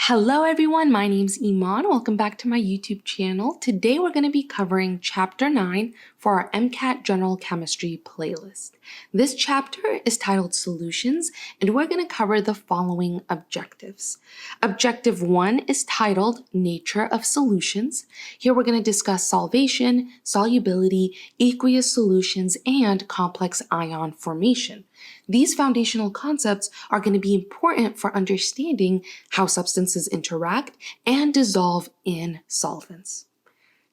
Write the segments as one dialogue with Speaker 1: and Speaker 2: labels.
Speaker 1: Hello everyone, my name's Iman. Welcome back to my YouTube channel. Today we're going to be covering Chapter 9 for our MCAT General Chemistry playlist. This chapter is titled Solutions, and we're going to cover the following objectives. Objective 1 is titled Nature of Solutions. Here we're going to discuss solvation, solubility, aqueous solutions, and complex ion formation. These foundational concepts are going to be important for understanding how substances interact and dissolve in solvents.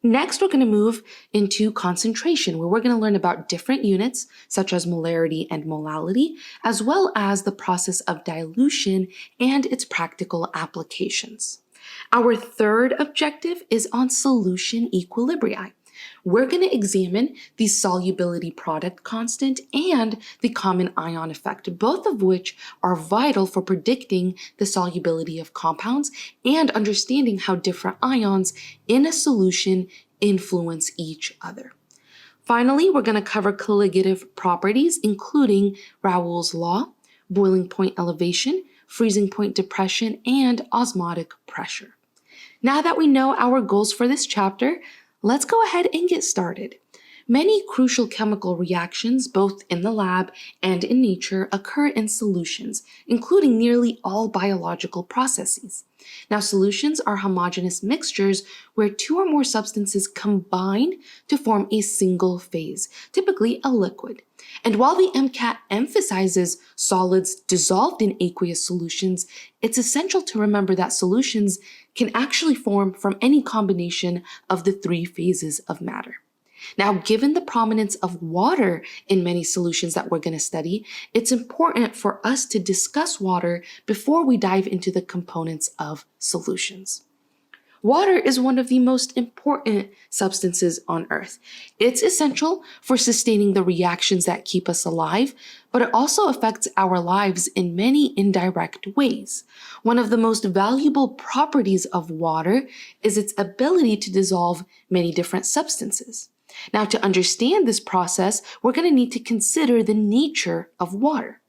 Speaker 1: Next, we're going to move into concentration, where we're going to learn about different units, such as molarity and molality, as well as the process of dilution and its practical applications. Our third objective is on solution equilibria. We're going to examine the solubility product constant and the common ion effect, both of which are vital for predicting the solubility of compounds and understanding how different ions in a solution influence each other. Finally, we're going to cover colligative properties, including Raoult's law, boiling point elevation, freezing point depression, and osmotic pressure. Now that we know our goals for this chapter, let's go ahead and get started. Many crucial chemical reactions, both in the lab and in nature, occur in solutions, including nearly all biological processes. Now, solutions are homogeneous mixtures where two or more substances combine to form a single phase, typically a liquid. And while the MCAT emphasizes solids dissolved in aqueous solutions, it's essential to remember that solutions can actually form from any combination of the three phases of matter. Now, given the prominence of water in many solutions that we're going to study, it's important for us to discuss water before we dive into the components of solutions. Water is one of the most important substances on Earth. It's essential for sustaining the reactions that keep us alive, but it also affects our lives in many indirect ways. One of the most valuable properties of water is its ability to dissolve many different substances. Now, to understand this process, we're going to need to consider the nature of water.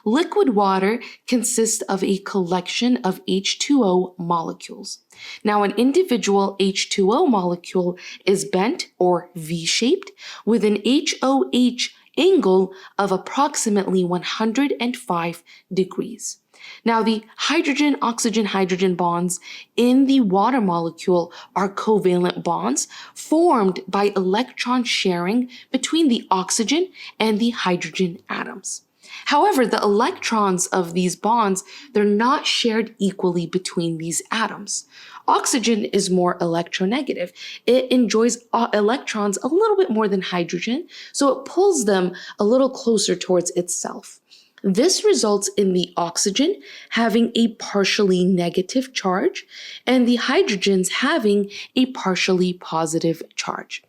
Speaker 1: Liquid water consists of a collection of H2O molecules. Now, an individual H2O molecule is bent or V-shaped with an HOH angle of approximately 105 degrees. Now, the hydrogen-oxygen-hydrogen bonds in the water molecule are covalent bonds formed by electron sharing between the oxygen and the hydrogen atoms. However, the electrons of these bonds, they're not shared equally between these atoms. Oxygen is more electronegative. It enjoys electrons a little bit more than hydrogen, so it pulls them a little closer towards itself. This results in the oxygen having a partially negative charge and the hydrogens having a partially positive charge.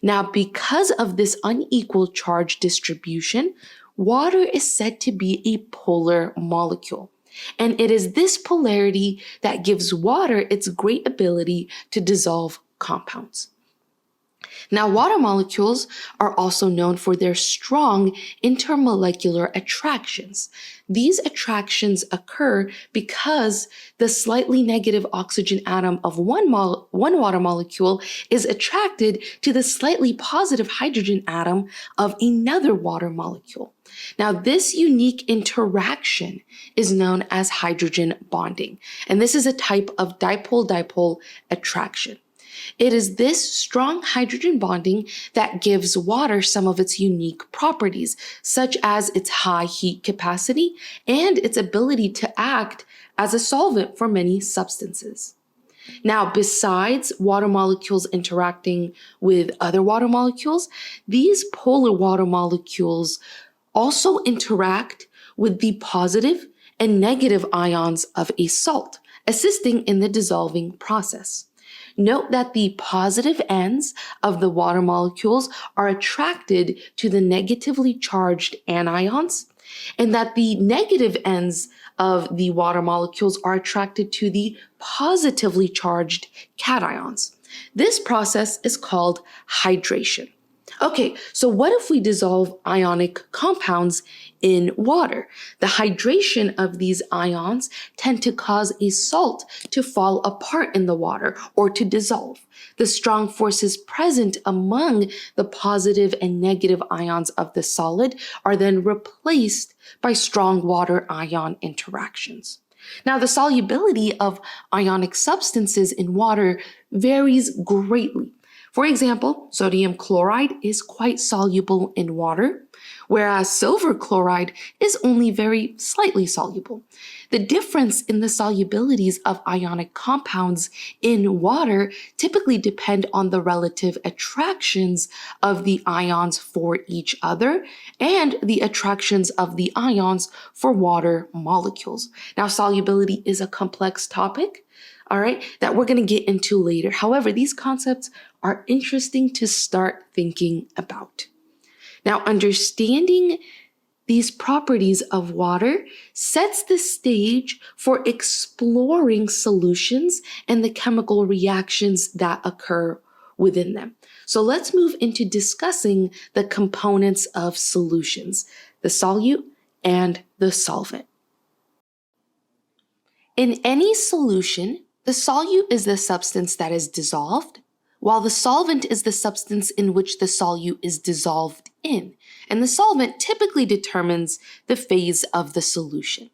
Speaker 1: Now, because of this unequal charge distribution, water is said to be a polar molecule. And it is this polarity that gives water its great ability to dissolve compounds. Now, water molecules are also known for their strong intermolecular attractions. These attractions occur because the slightly negative oxygen atom of one water molecule is attracted to the slightly positive hydrogen atom of another water molecule. Now, this unique interaction is known as hydrogen bonding, and this is a type of dipole-dipole attraction. It is this strong hydrogen bonding that gives water some of its unique properties, such as its high heat capacity and its ability to act as a solvent for many substances. Now, besides water molecules interacting with other water molecules, these polar water molecules also interact with the positive and negative ions of a salt, assisting in the dissolving process. Note that the positive ends of the water molecules are attracted to the negatively charged anions, and that the negative ends of the water molecules are attracted to the positively charged cations. This process is called hydration. Okay, so what if we dissolve ionic compounds in water? The hydration of these ions tend to cause a salt to fall apart in the water or to dissolve. The strong forces present among the positive and negative ions of the solid are then replaced by strong water ion interactions. Now, the solubility of ionic substances in water varies greatly. For example, sodium chloride is quite soluble in water, whereas silver chloride is only very slightly soluble. The difference in the solubilities of ionic compounds in water typically depend on the relative attractions of the ions for each other and the attractions of the ions for water molecules. Now, solubility is a complex topic, all right, that we're going to get into later. However, these concepts are interesting to start thinking about. Now, understanding these properties of water sets the stage for exploring solutions and the chemical reactions that occur within them. So let's move into discussing the components of solutions, the solute and the solvent. In any solution, the solute is the substance that is dissolved, while the solvent is the substance in which the solute is dissolved in, and the solvent typically determines the phase of the solution.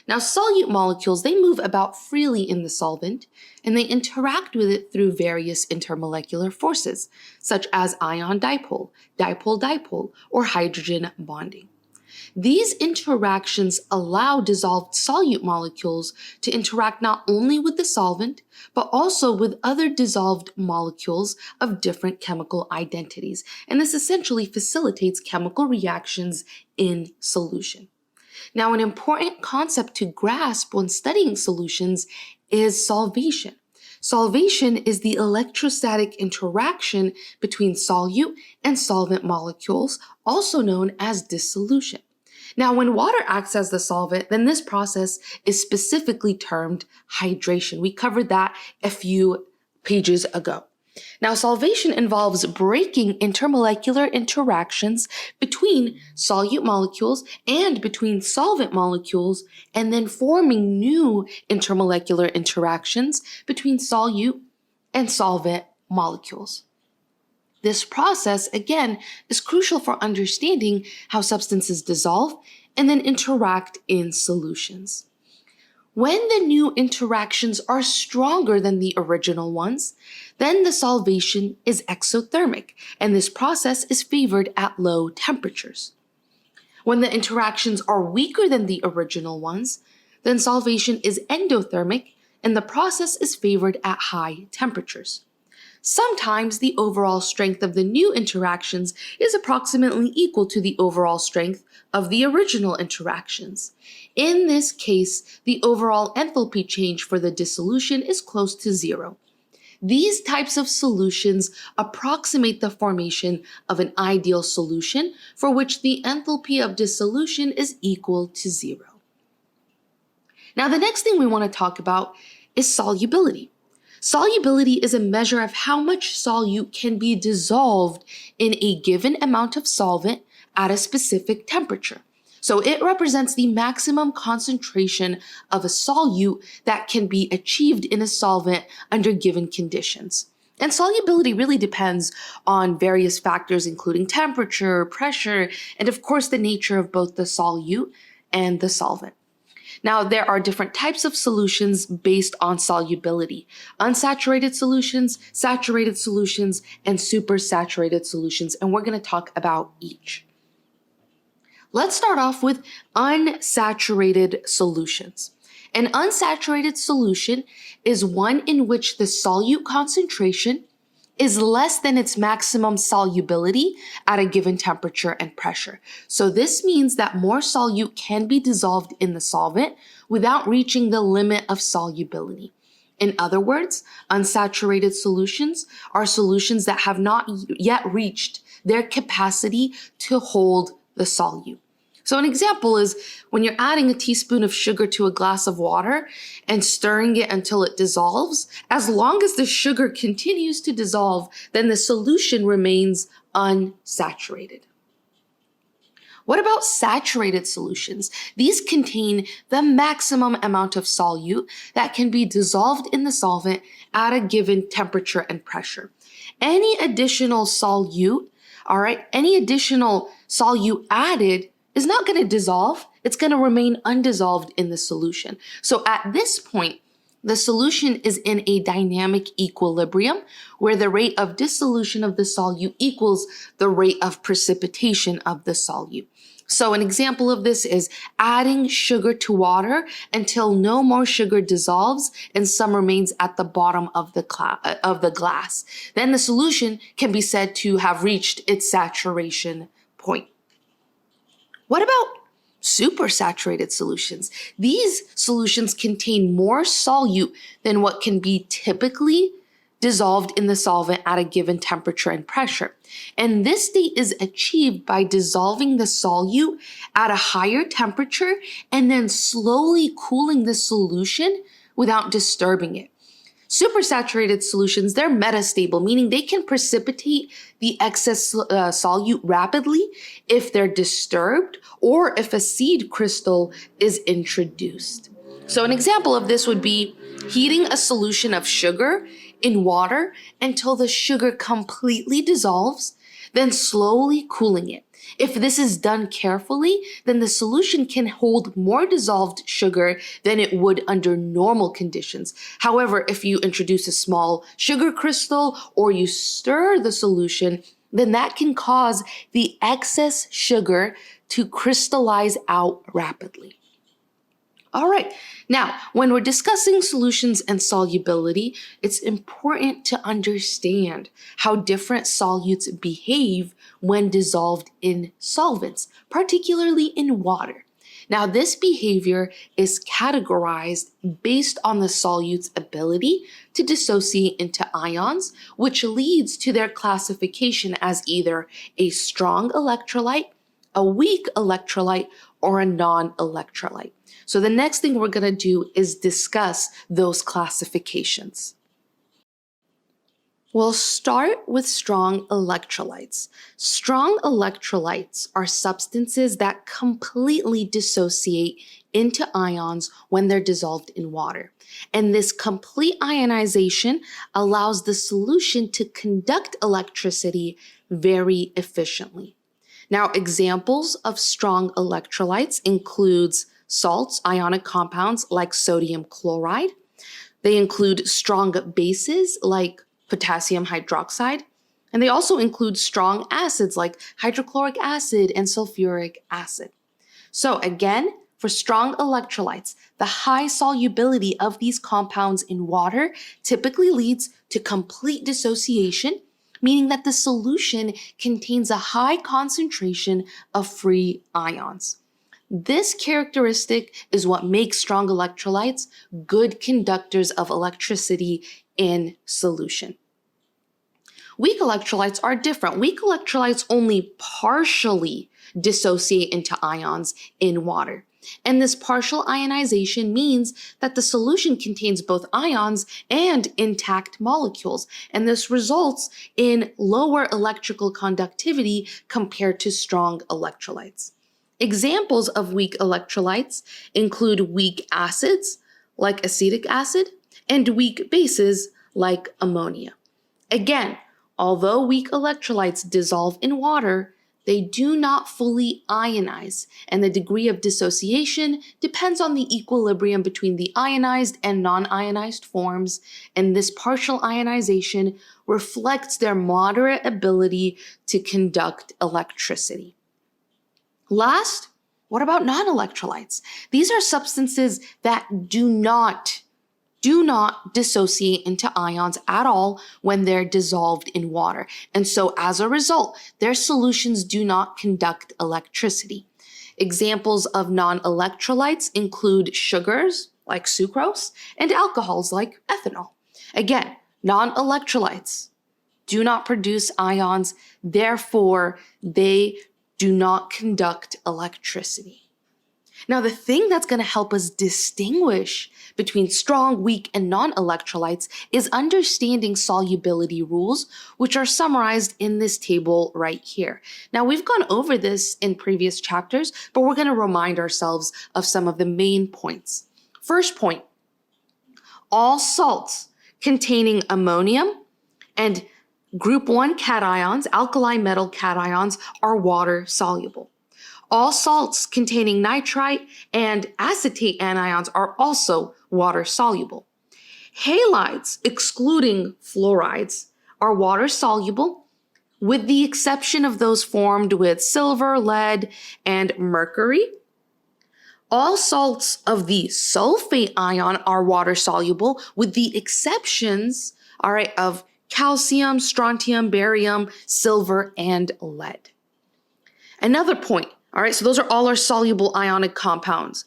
Speaker 1: Now, solute molecules, they move about freely in the solvent, and they interact with it through various intermolecular forces, such as ion dipole, dipole-dipole, or hydrogen bonding. These interactions allow dissolved solute molecules to interact not only with the solvent, but also with other dissolved molecules of different chemical identities. And this essentially facilitates chemical reactions in solution. Now, an important concept to grasp when studying solutions is solvation. Solvation is the electrostatic interaction between solute and solvent molecules, also known as dissolution. Now, when water acts as the solvent, then this process is specifically termed hydration. We covered that a few pages ago. Now, solvation involves breaking intermolecular interactions between solute molecules and between solvent molecules, and then forming new intermolecular interactions between solute and solvent molecules. This process, again, is crucial for understanding how substances dissolve and then interact in solutions. When the new interactions are stronger than the original ones, then the solvation is exothermic, and this process is favored at low temperatures. When the interactions are weaker than the original ones, then solvation is endothermic, and the process is favored at high temperatures. Sometimes the overall strength of the new interactions is approximately equal to the overall strength of the original interactions. In this case, the overall enthalpy change for the dissolution is close to zero. These types of solutions approximate the formation of an ideal solution for which the enthalpy of dissolution is equal to zero. Now, the next thing we want to talk about is solubility. Solubility is a measure of how much solute can be dissolved in a given amount of solvent at a specific temperature. So it represents the maximum concentration of a solute that can be achieved in a solvent under given conditions. And solubility really depends on various factors, including temperature, pressure, and of course the nature of both the solute and the solvent. Now, there are different types of solutions based on solubility: unsaturated solutions, saturated solutions, and supersaturated solutions, and we're going to talk about each. Let's start off with unsaturated solutions. An unsaturated solution is one in which the solute concentration is less than its maximum solubility at a given temperature and pressure. So this means that more solute can be dissolved in the solvent without reaching the limit of solubility. In other words, unsaturated solutions are solutions that have not yet reached their capacity to hold the solute. So an example is when you're adding a teaspoon of sugar to a glass of water and stirring it until it dissolves, as long as the sugar continues to dissolve, then the solution remains unsaturated. What about saturated solutions? These contain the maximum amount of solute that can be dissolved in the solvent at a given temperature and pressure. Any additional solute, any additional solute added is not going to dissolve. It's going to remain undissolved in the solution. So at this point, the solution is in a dynamic equilibrium where the rate of dissolution of the solute equals the rate of precipitation of the solute. So an example of this is adding sugar to water until no more sugar dissolves and some remains at the bottom of the glass. Then the solution can be said to have reached its saturation point. What about supersaturated solutions? These solutions contain more solute than what can be typically dissolved in the solvent at a given temperature and pressure. And this state is achieved by dissolving the solute at a higher temperature and then slowly cooling the solution without disturbing it. Supersaturated solutions, they're metastable, meaning they can precipitate the excess solute rapidly if they're disturbed or if a seed crystal is introduced. So an example of this would be heating a solution of sugar in water until the sugar completely dissolves, then slowly cooling it. If this is done carefully, then the solution can hold more dissolved sugar than it would under normal conditions. However, if you introduce a small sugar crystal or you stir the solution, then that can cause the excess sugar to crystallize out rapidly. All right, now when we're discussing solutions and solubility, it's important to understand how different solutes behave when dissolved in solvents, particularly in water. Now, this behavior is categorized based on the solute's ability to dissociate into ions, which leads to their classification as either a strong electrolyte, a weak electrolyte, or a non-electrolyte. So the next thing we're going to do is discuss those classifications. We'll start with strong electrolytes. Strong electrolytes are substances that completely dissociate into ions when they're dissolved in water. And this complete ionization allows the solution to conduct electricity very efficiently. Now, examples of strong electrolytes includes salts, ionic compounds like sodium chloride. They include strong bases like potassium hydroxide, and they also include strong acids like hydrochloric acid and sulfuric acid. So again, for strong electrolytes, the high solubility of these compounds in water typically leads to complete dissociation, meaning that the solution contains a high concentration of free ions. This characteristic is what makes strong electrolytes good conductors of electricity in solution. Weak electrolytes are different. Weak electrolytes only partially dissociate into ions in water. And this partial ionization means that the solution contains both ions and intact molecules, and this results in lower electrical conductivity compared to strong electrolytes. Examples of weak electrolytes include weak acids, like acetic acid, and weak bases, like ammonia. Again, although weak electrolytes dissolve in water, they do not fully ionize, and the degree of dissociation depends on the equilibrium between the ionized and non-ionized forms, and this partial ionization reflects their moderate ability to conduct electricity. Last, what about non-electrolytes? These are substances that do not dissociate into ions at all when they're dissolved in water. And so as a result, their solutions do not conduct electricity. Examples of non-electrolytes include sugars like sucrose and alcohols like ethanol. Again, non-electrolytes do not produce ions, therefore they do not conduct electricity. Now, the thing that's going to help us distinguish between strong, weak, and non-electrolytes is understanding solubility rules, which are summarized in this table right here. Now, we've gone over this in previous chapters, but we're going to remind ourselves of some of the main points. First point, all salts containing ammonium and group 1 cations, alkali metal cations, are water soluble. All salts containing nitrite and acetate anions are also water soluble. Halides, excluding fluorides, are water soluble, with the exception of those formed with silver, lead, and mercury. All salts of the sulfate ion are water soluble, with the exceptions, of calcium, strontium, barium, silver, and lead. Another point, so those are all our soluble ionic compounds,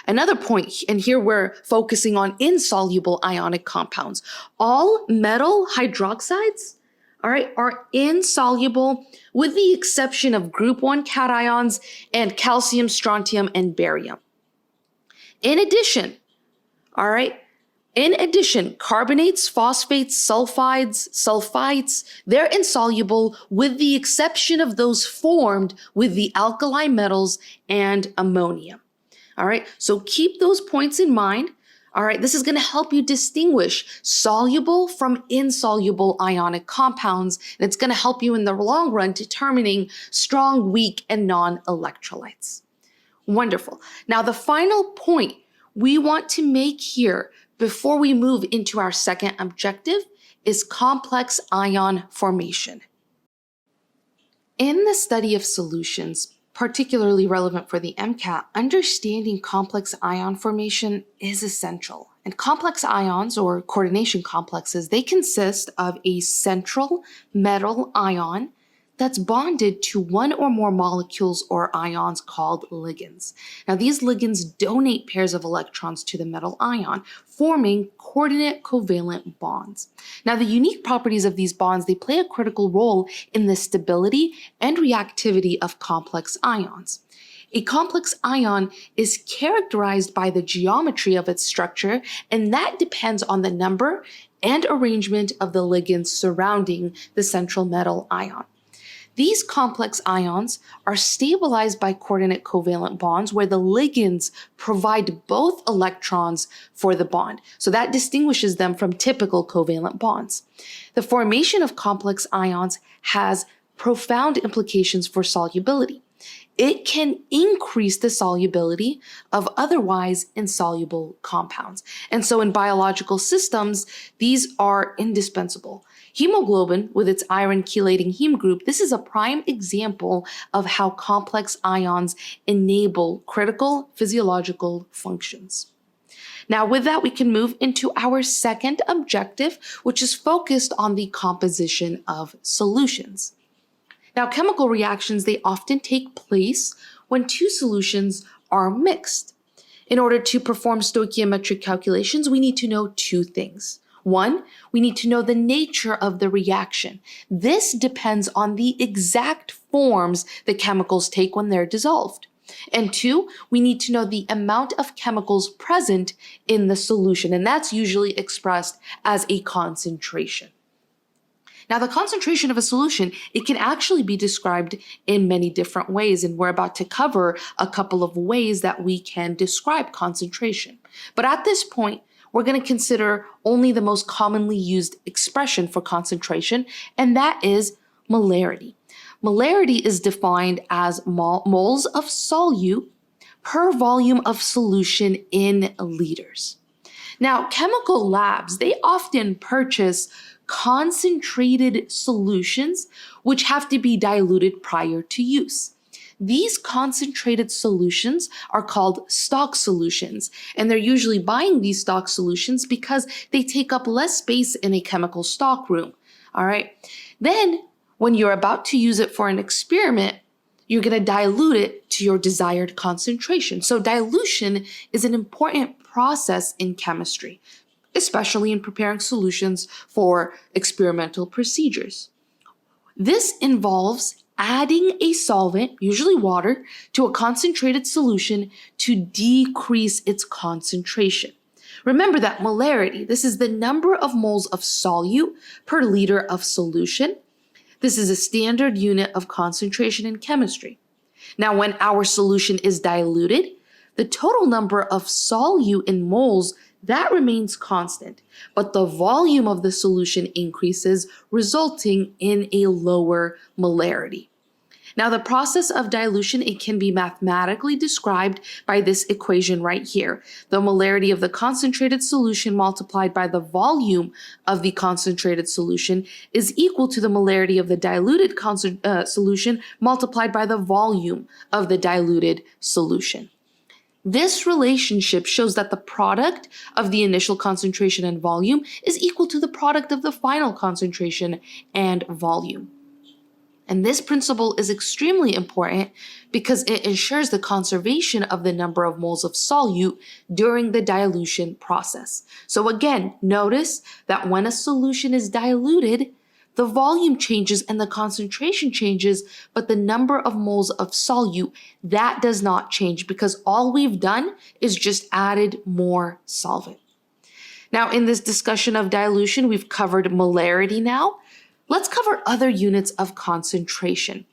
Speaker 1: Another point, and here we're focusing on insoluble ionic compounds. All metal hydroxides, are insoluble with the exception of group 1 cations and calcium, strontium, and barium. In addition, carbonates, phosphates, sulfites, they're insoluble with the exception of those formed with the alkali metals and ammonium. So keep those points in mind. This is going to help you distinguish soluble from insoluble ionic compounds, and it's going to help you in the long run determining strong, weak, and non-electrolytes. Wonderful. Now, the final point we want to make here before we move into our second objective is complex ion formation. In the study of solutions, particularly relevant for the MCAT, understanding complex ion formation is essential. And complex ions, or coordination complexes, they consist of a central metal ion that's bonded to one or more molecules or ions called ligands. Now, these ligands donate pairs of electrons to the metal ion, forming coordinate covalent bonds. Now, the unique properties of these bonds, they play a critical role in the stability and reactivity of complex ions. A complex ion is characterized by the geometry of its structure, and that depends on the number and arrangement of the ligands surrounding the central metal ion. These complex ions are stabilized by coordinate covalent bonds where the ligands provide both electrons for the bond. So that distinguishes them from typical covalent bonds. The formation of complex ions has profound implications for solubility. It can increase the solubility of otherwise insoluble compounds. And so in biological systems, these are indispensable. Hemoglobin, with its iron chelating heme group, this is a prime example of how complex ions enable critical physiological functions. Now, with that, we can move into our second objective, which is focused on the composition of solutions. Now, chemical reactions, they often take place when two solutions are mixed. In order to perform stoichiometric calculations, we need to know two things. One, we need to know the nature of the reaction. This depends on the exact forms the chemicals take when they're dissolved. And two, we need to know the amount of chemicals present in the solution, and that's usually expressed as a concentration. Now, the concentration of a solution, it can actually be described in many different ways, and we're about to cover a couple of ways that we can describe concentration. But at this point, we're going to consider only the most commonly used expression for concentration, and that is molarity. Molarity is defined as moles of solute per volume of solution in liters. Now, chemical labs, they often purchase concentrated solutions which have to be diluted prior to use. These concentrated solutions are called stock solutions, and they're usually buying these stock solutions because they take up less space in a chemical stock room. Then, when you're about to use it for an experiment, you're going to dilute it to your desired concentration. So dilution is an important process in chemistry, especially in preparing solutions for experimental procedures. This involves adding a solvent, usually water, to a concentrated solution to decrease its concentration. Remember that molarity, this is the number of moles of solute per liter of solution. This is a standard unit of concentration in chemistry. Now, when our solution is diluted, the total number of solute in moles, that remains constant, but the volume of the solution increases, resulting in a lower molarity. Now, the process of dilution, it can be mathematically described by this equation right here. The molarity of the concentrated solution multiplied by the volume of the concentrated solution is equal to the molarity of the diluted solution multiplied by the volume of the diluted solution. This relationship shows that the product of the initial concentration and volume is equal to the product of the final concentration and volume. And this principle is extremely important because it ensures the conservation of the number of moles of solute during the dilution process. So again, notice that when a solution is diluted, the volume changes and the concentration changes, but the number of moles of solute, that does not change because all we've done is just added more solvent. Now, in this discussion of dilution, we've covered molarity now. Let's cover other units of concentration.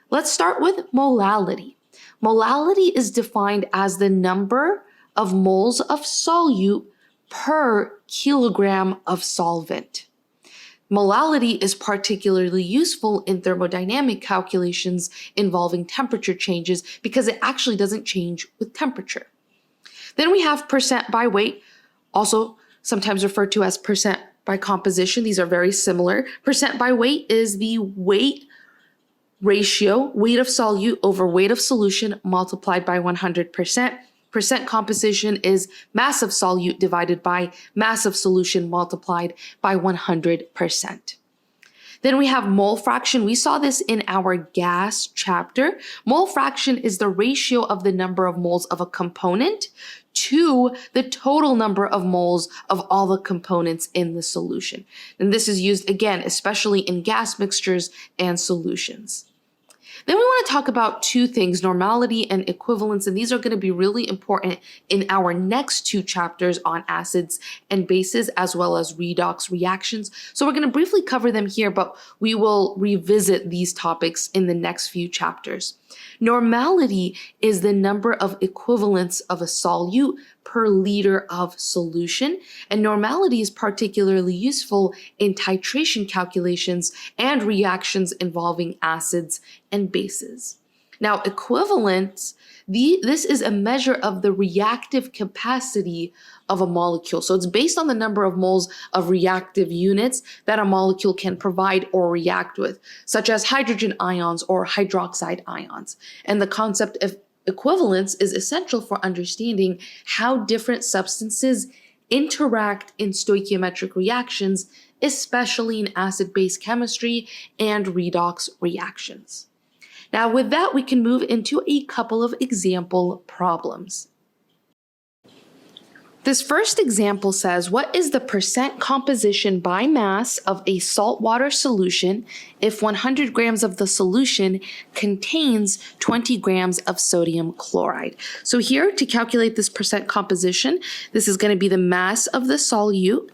Speaker 1: Let's start with molality. Molality is defined as the number of moles of solute per kilogram of solvent. Molality is particularly useful in thermodynamic calculations involving temperature changes because it actually doesn't change with temperature. Then we have percent by weight, also sometimes referred to as percent by composition. These are very similar. Percent by weight is the weight ratio, weight of solute over weight of solution multiplied by 100%. Percent composition is mass of solute divided by mass of solution multiplied by 100%. Then we have mole fraction. We saw this in our gas chapter. Mole fraction is the ratio of the number of moles of a component to the total number of moles of all the components in the solution. And this is used again, especially in gas mixtures and solutions. Then we want to talk about two things, normality and equivalence, and these are going to be really important in our next two chapters on acids and bases, as well as redox reactions. So we're going to briefly cover them here, but we will revisit these topics in the next few chapters. Normality is the number of equivalents of a solute per liter of solution, and normality is particularly useful in titration calculations and reactions involving acids and bases. Now, equivalence, this is a measure of the reactive capacity of a molecule. So it's based on the number of moles of reactive units that a molecule can provide or react with, such as hydrogen ions or hydroxide ions. And the concept of equivalence is essential for understanding how different substances interact in stoichiometric reactions, especially in acid-base chemistry and redox reactions. Now, with that, we can move into a couple of example problems. This first example says, what is the percent composition by mass of a saltwater solution if 100 grams of the solution contains 20 grams of sodium chloride? So here, to calculate this percent composition, this is going to be the mass of the solute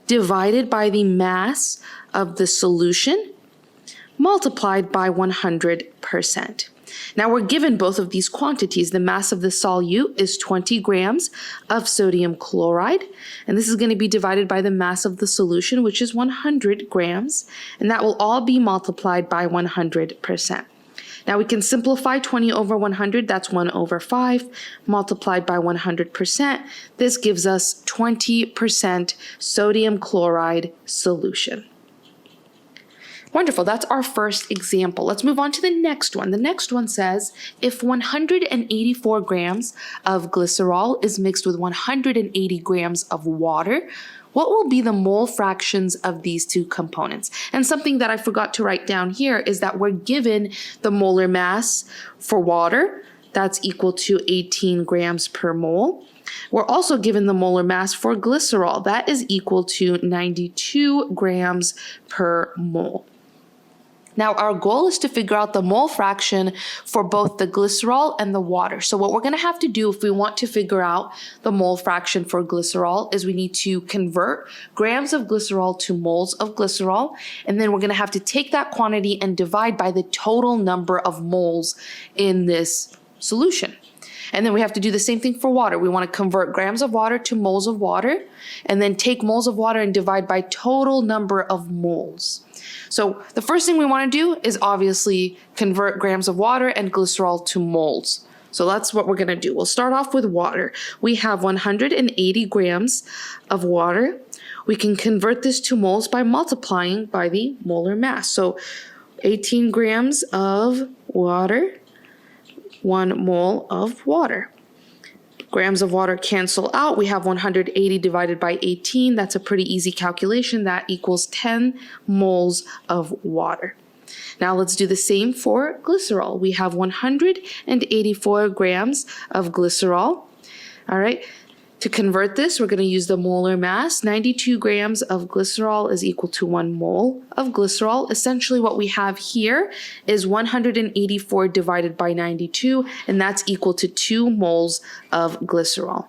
Speaker 1: divided by the mass of the solution multiplied by 100%. Now we're given both of these quantities. The mass of the solute is 20 grams of sodium chloride, and this is going to be divided by the mass of the solution, which is 100 grams, and that will all be multiplied by 100%. Now we can simplify 20 over 100, that's 1 over 5, multiplied by 100%. This gives us 20% sodium chloride solution. Wonderful, that's our first example. Let's move on to the next one. The next one says, if 184 grams of glycerol is mixed with 180 grams of water, what will be the mole fractions of these two components? And something that I forgot to write down here is that we're given the molar mass for water, that's equal to 18 grams per mole. We're also given the molar mass for glycerol, that is equal to 92 grams per mole. Now, our goal is to figure out the mole fraction for both the glycerol and the water. So what we're going to have to do if we want to figure out the mole fraction for glycerol is we need to convert grams of glycerol to moles of glycerol, and then we're going to have to take that quantity and divide by the total number of moles in this solution. And then we have to do the same thing for water. We want to convert grams of water to moles of water, and then take moles of water and divide by total number of moles. So the first thing we want to do is obviously convert grams of water and glycerol to moles. So that's what we're going to do. We'll start off with water. We have 180 grams of water. We can convert this to moles by multiplying by the molar mass. So 18 grams of water, 1 mole of water. Grams of water cancel out. We have 180 divided by 18. That's a pretty easy calculation. That equals 10 moles of water. Now let's do the same for glycerol. We have 184 grams of glycerol. All right. To convert this, we're going to use the molar mass. 92 grams of glycerol is equal to 1 mole of glycerol. Essentially what we have here is 184 divided by 92, and that's equal to 2 moles of glycerol.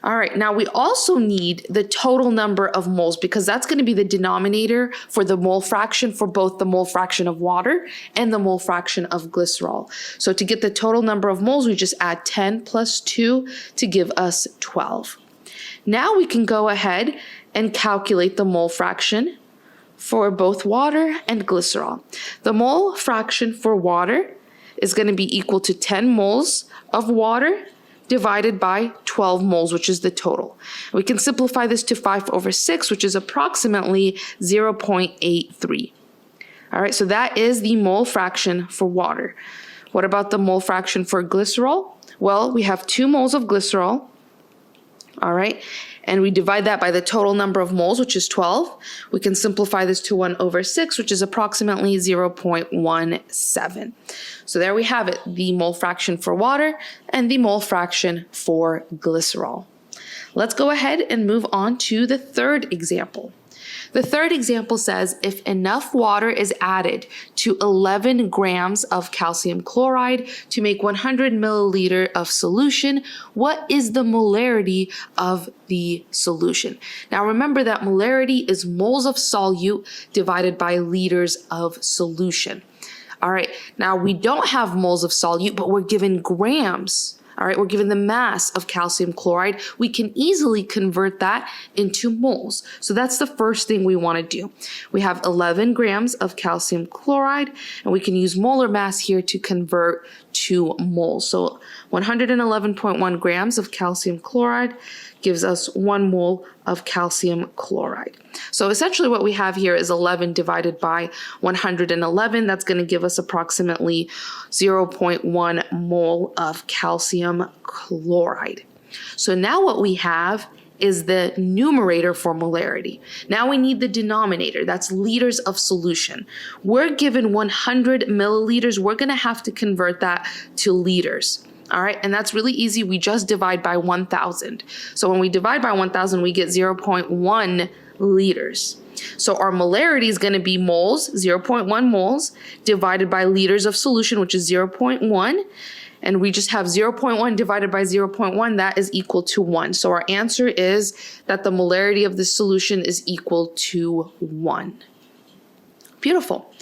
Speaker 1: All right, now we also need the total number of moles because that's going to be the denominator for the mole fraction for both the mole fraction of water and the mole fraction of glycerol. So to get the total number of moles, we just add 10 plus 2 to give us 12. Now we can go ahead and calculate the mole fraction for both water and glycerol. The mole fraction for water is going to be equal to 10 moles of water divided by 12 moles, which is the total. We can simplify this to 5/6, which is approximately 0.83. All right, so that is the mole fraction for water. What about the mole fraction for glycerol? Well, we have 2 moles of glycerol, all right, and we divide that by the total number of moles, which is 12. We can simplify this to 1/6, which is approximately 0.17. So there we have it, the mole fraction for water and the mole fraction for glycerol. Let's go ahead and move on to the third example. The third example says if enough water is added to 11 grams of calcium chloride to make 100 milliliter of solution, what is the molarity of the solution? Now remember that molarity is moles of solute divided by liters of solution. All right, now we don't have moles of solute, but we're given grams. All right, we're given the mass of calcium chloride. We can easily convert that into moles. So that's the first thing we want to do. We have 11 grams of calcium chloride, and we can use molar mass here to convert to moles. So 111.1 grams of calcium chloride gives us 1 mole of calcium chloride. So essentially what we have here is 11 divided by 111. That's going to give us approximately 0.1 mole of calcium chloride. So now what we have is the numerator for molarity. Now we need the denominator, that's liters of solution. We're given 100 milliliters, we're gonna have to convert that to liters. All right, and that's really easy, we just divide by 1,000. So when we divide by 1,000, we get 0.1 liters. So our molarity is gonna be moles, 0.1 moles, divided by liters of solution, which is 0.1. And we just have 0.1 divided by 0.1, that is equal to 1. So our answer is that the molarity of this solution is equal to 1. Beautiful.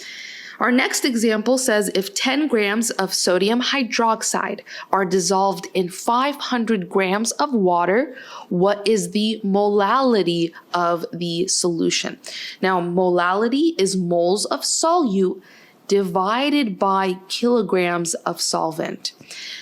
Speaker 1: Our next example says if 10 grams of sodium hydroxide are dissolved in 500 grams of water, what is the molality of the solution? Now, molality is moles of solute divided by kilograms of solvent.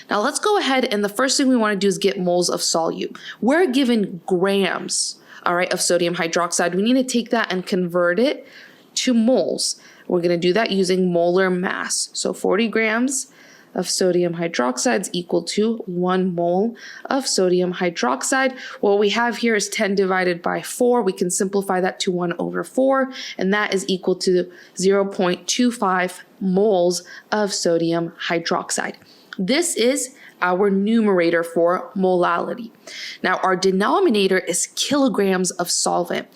Speaker 1: Now let's go ahead, and the first thing we want to do is get moles of solute. We're given grams, all right, of sodium hydroxide. We need to take that and convert it to moles. We're going to do that using molar mass. So 40 grams of sodium hydroxide is equal to 1 mole of sodium hydroxide. What we have here is 10 divided by 4. We can simplify that to 1/4, and that is equal to 0.25 moles of sodium hydroxide. This is our numerator for molality. Now our denominator is kilograms of solvent.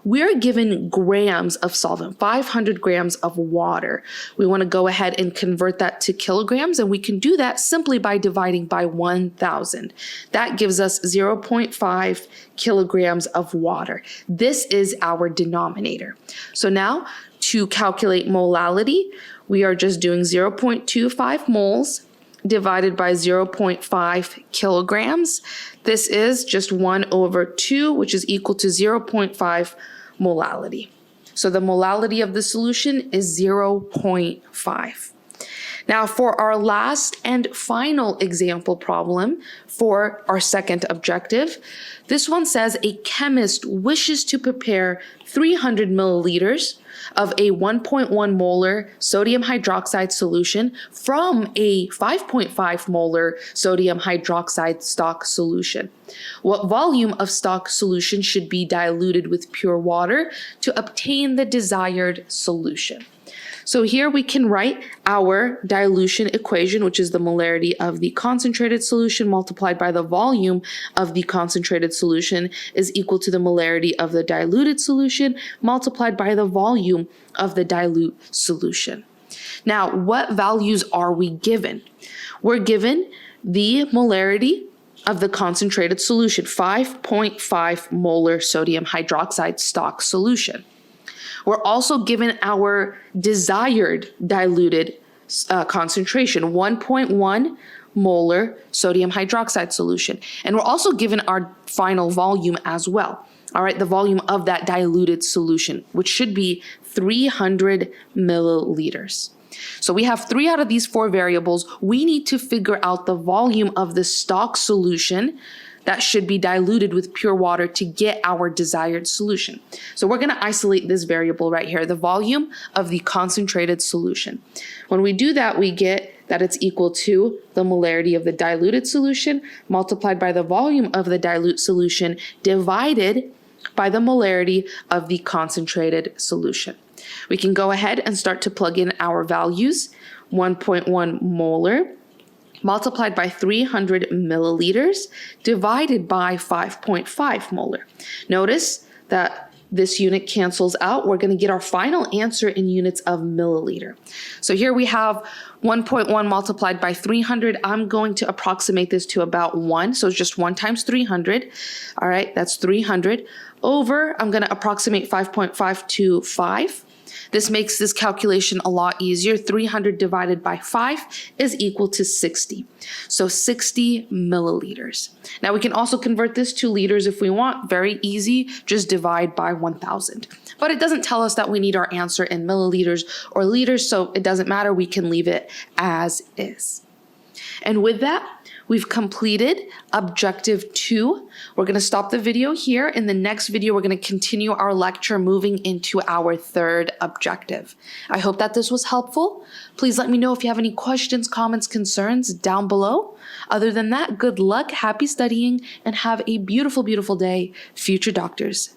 Speaker 1: We're given grams of solvent, 500 grams of water. We want to go ahead and convert that to kilograms, and we can do that simply by dividing by 1,000. That gives us 0.5 kilograms of water. This is our denominator. So now to calculate molality, we are just doing 0.25 moles divided by 0.5 kilograms. This is just 1/2, which is equal to 0.5 molality. So the molality of the solution is 0.5. Now for our last and final example problem for our second objective, this one says a chemist wishes to prepare 300 milliliters of a 1.1 molar sodium hydroxide solution from a 5.5 molar sodium hydroxide stock solution. What volume of stock solution should be diluted with pure water to obtain the desired solution? So here we can write our dilution equation, which is the molarity of the concentrated solution multiplied by the volume of the concentrated solution is equal to the molarity of the diluted solution multiplied by the volume of the dilute solution. Now, what values are we given? We're given the molarity of the concentrated solution, 5.5 molar sodium hydroxide stock solution. We're also given our desired diluted concentration, 1.1 molar sodium hydroxide solution. And we're also given our final volume as well. All right, the volume of that diluted solution, which should be 300 milliliters. So we have 3 out of these 4 variables. We need to figure out the volume of the stock solution that should be diluted with pure water to get our desired solution. So we're going to isolate this variable right here, the volume of the concentrated solution. When we do that, we get that it's equal to the molarity of the diluted solution multiplied by the volume of the dilute solution divided by the molarity of the concentrated solution. We can go ahead and start to plug in our values. 1.1 molar multiplied by 300 milliliters divided by 5.5 molar. Notice that this unit cancels out. We're going to get our final answer in units of milliliter. So here we have 1.1 multiplied by 300. I'm going to approximate this to about 1. So it's just 1 times 300. All right, that's 300 over, I'm going to approximate 5.5 to 5. This makes this calculation a lot easier. 300 divided by 5 is equal to 60. So 60 milliliters. Now we can also convert this to liters if we want. Very easy. Just divide by 1,000. But it doesn't tell us that we need our answer in milliliters or liters, so it doesn't matter. We can leave it as is. And with that, we've completed objective 2. We're going to stop the video here. In the next video, we're going to continue our lecture moving into our 3rd objective. I hope that this was helpful. Please let me know if you have any questions, comments, concerns down below. Other than that, good luck, happy studying, and have a beautiful, beautiful day, future doctors.